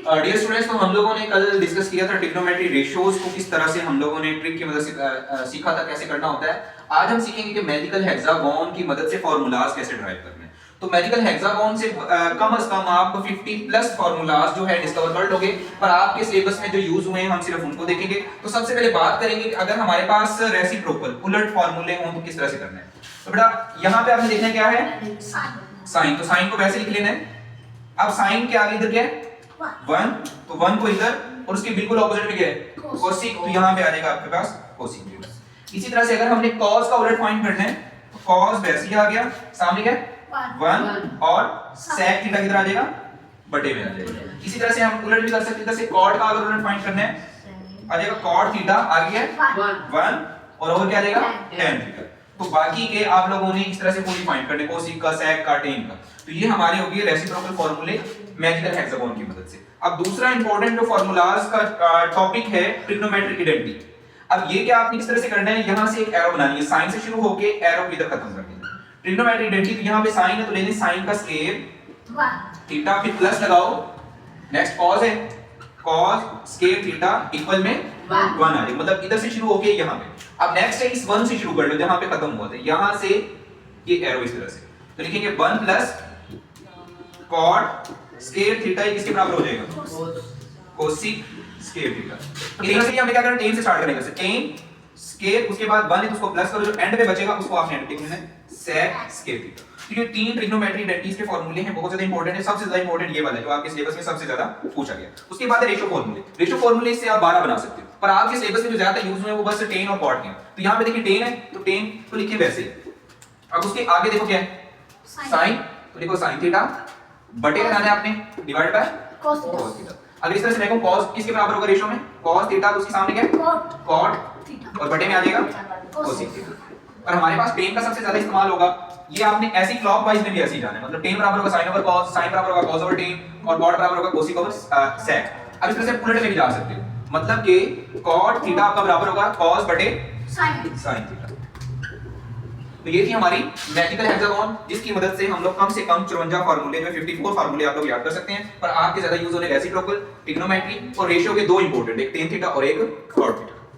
Dear students, तो हम लोगों ने कल डिस्कस किया था ट्रिग्नोमेट्री रेशियोज को किस तरह से हम लोगों ने ट्रिक की मदद से सीखा था कैसे करना होता है। आज हम सीखेंगे कि मैजिकल हेक्सागोन की मदद से फार्मूलाज कैसे ड्राइव करने हैं। तो मैजिकल हेक्सागोन से कम से कम आप 50 प्लस फार्मूलाज जो है डिस्कवर कर लोगे, पर आपके सिलेबस में जो यूज हुए हैं हम सिर्फ उनको देखेंगे। तो सबसे पहले बात करेंगे कि अगर हमारे पास रेसिप्रोकल उलट फार्मूले हों तो किस तरह से करना है। तो बेटा यहाँ पे आपने देखना है क्या है, साइन। तो साइन को वैसे लिख लेना है। अब साइन के आगे इधर क्या है, 1, तो 1 को इधर और उसके बिल्कुल ऑपोजिट में क्या है, कोसिक, तो यहां पे आ जाएगा आपके पास कोसिक। इसी तरह से अगर हमने cos का उलट फाइंड करना है तो cos वैसे ही आ गया, सामने क्या है 1 और sec थीटा किधर आ जाएगा, बटे में आ जाएगा। इसी तरह से हम उलट भी कर सकते हैं, इधर से cot का अगर उलट फाइंड करना है आ जाएगा cot थीटा आ गया 1 और और क्या आ जाएगा tan थीटा। तो बाकी के आप लोगों ने इस तरह से कोई फाइंड करने, कोसिक का, sec का, tan का। तो ये हमारे हो गए रेसिप्रोकल फार्मूले मैजिकल हेक्सागोन की मदद से। अब दूसरा इंपॉर्टेंट जो फार्मूलाज का टॉपिक है ट्रिग्नोमेट्रिक आइडेंटिटी। अब ये क्या आपने किस तरह से करना है, यहां से एक एरो बनानी है, साइन से शुरू होके एरो इधर खत्म कर देना। ट्रिग्नोमेट्रिक आइडेंटिटी, तो यहां पे साइन है तो लेने साइन का स्क्वायर थीटा, फिर प्लस लगाओ, नेक्स्ट कॉस है, कॉस स्क्वायर थीटा इक्वल में 1 आ जाएगा, मतलब इधर से शुरू होके यहां पे। अब नेक्स्ट है इस 1 से शुरू कर लो जहां पे खत्म हुआ था, यहां से ये एरो इस तरह से, तो लिखेंगे 1 प्लस cot स्क्वायर थीटा किसके बराबर हो जाएगा, कोसिक स्क्वायर थीटा। इधर से हमें क्या करना है, tan से स्टार्ट करेंगे, जैसे tan स्क्वायर, उसके बाद 1 है तो उसको प्लस करो, जो एंड पे बचेगा उसको आपने एंड पे लिखना है sec स्क्वायर थीटा। तो ये तीन ट्रिग्नोमेट्री आइडेंटिटीज के फार्मूले हैं, बहुत ज्यादा इंपॉर्टेंट है। सबसे ज्यादा इंपॉर्टेंट ये वाला है जो आपके सिलेबस में सबसे ज्यादा पूछा गया। उसके बाद है रेशियो फार्मूले। रेशियो फार्मूले से आप 12 बना सकते हो, पर आपके सिलेबस में जो ज्यादा यूज हुए हैं वो बस tan और cot के हैं। तो यहां पे देखिए tan है तो tan को लिखिए वैसे, अब उसके आगे देखो क्या है sin, तो लिखो sin थीटा, बटे लगाना है आपने, डिवाइड बाय cos थीटा। अगर इस तरह से देखो cos किसके बराबर होगा रेशियो में, cos थीटा, तो उसके सामने क्या है cot थीटा और बटे में आ जाएगा cos थीटा। और हमारे पास tan का सबसे ज्यादा इस्तेमाल होगा, ये आपने ऐसे ही क्लॉकवाइज में भी ऐसे ही जाना है, मतलब tan बराबर होगा sin ओवर cos, sin बराबर होगा cos ओवर tan और cot बराबर होगा cosec ओवर sec। अब इस तरह से उलट में भी जा सकते हो, मतलब कि cot थीटा आपका बराबर होगा cos बटे sin थीटा। तो ये थी हमारी मैजिकल हेक्सागोन, जिसकी मदद से हम लोग कम से कम 54 फार्मूले जो 54 फार्मूले आप लोग याद कर सकते हैं। पर आपके ज्यादा यूज होने रेसिप्रोकल, ट्रिग्नोमेट्री और रेशियो के दो इंपॉर्टेंट, एक tan थीटा और एक cot थीटा।